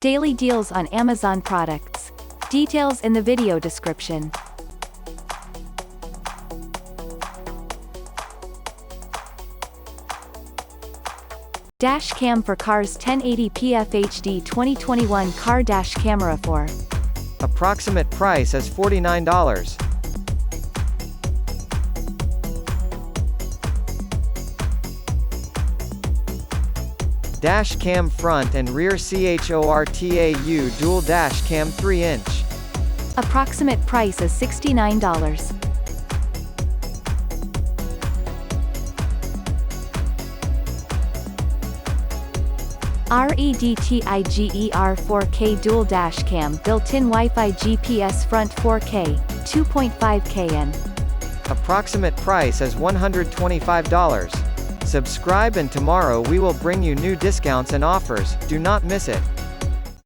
Daily deals on Amazon products. Details in the video description. Dashcam for cars 1080p FHD 2021 car dash camera for. Approximate price is $49. Dash cam front and rear CHORTAU dual dash cam 3-inch. Approximate price is $69. REDTIGER 4K dual dash cam built-in Wi-Fi GPS front 4K, 2.5 kn. Approximate price is $125. Subscribe and tomorrow we will bring you new discounts and offers, do not miss it.